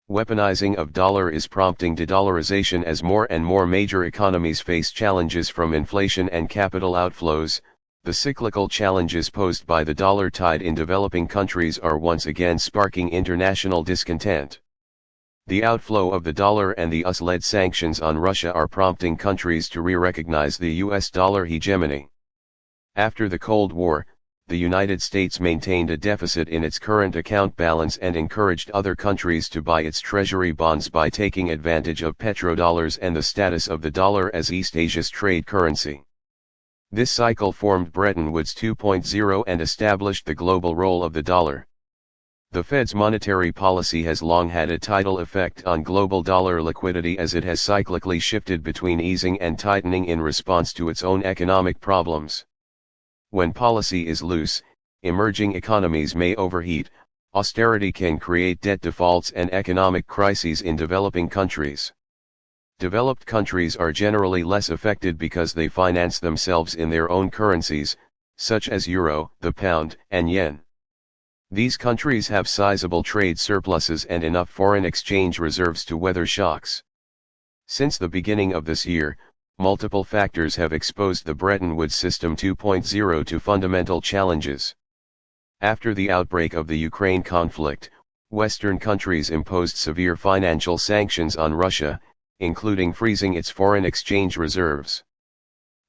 Weaponizing of dollar is prompting dedollarization as more and more major economies face challenges from inflation and capital outflows. The cyclical challenges posed by the dollar tide in developing countries are once again sparking international discontent. The outflow of the dollar and the US-led sanctions on Russia are prompting countries to re-recognize the US dollar hegemony. After the Cold War, the United States maintained a deficit in its current account balance and encouraged other countries to buy its treasury bonds by taking advantage of petrodollars and the status of the dollar as East Asia's trade currency. This cycle formed Bretton Woods 2.0 and established the global role of the dollar. The Fed's monetary policy has long had a tidal effect on global dollar liquidity as it has cyclically shifted between easing and tightening in response to its own economic problems. When policy is loose, emerging economies may overheat, austerity can create debt defaults and economic crises in developing countries. Developed countries are generally less affected because they finance themselves in their own currencies, such as euro, the pound, and yen. These countries have sizable trade surpluses and enough foreign exchange reserves to weather shocks. Since the beginning of this year, multiple factors have exposed the Bretton Woods System 2.0 to fundamental challenges. After the outbreak of the Ukraine conflict, Western countries imposed severe financial sanctions on Russia, including freezing its foreign exchange reserves.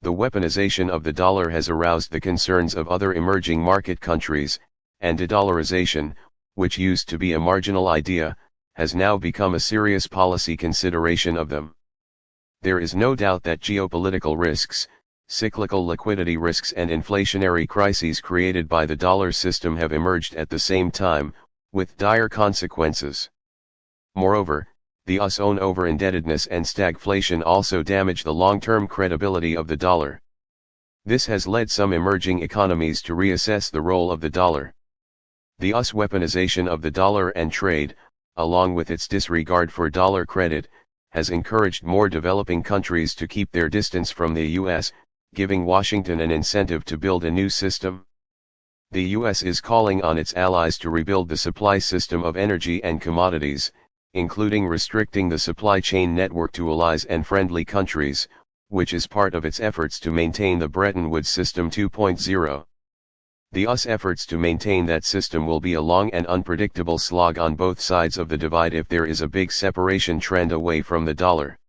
The weaponization of the dollar has aroused the concerns of other emerging market countries, and dedollarization, which used to be a marginal idea, has now become a serious policy consideration of them. There is no doubt that geopolitical risks, cyclical liquidity risks and inflationary crises created by the dollar system have emerged at the same time, with dire consequences. Moreover, the US own over-indebtedness and stagflation also damage the long-term credibility of the dollar. This has led some emerging economies to reassess the role of the dollar. The US weaponization of the dollar and trade, along with its disregard for dollar credit, has encouraged more developing countries to keep their distance from the US, giving Washington an incentive to build a new system. The US is calling on its allies to rebuild the supply system of energy and commodities, including restricting the supply chain network to allies and friendly countries, which is part of its efforts to maintain the Bretton Woods System 2.0. The US efforts to maintain that system will be a long and unpredictable slog on both sides of the divide if there is a big separation trend away from the dollar.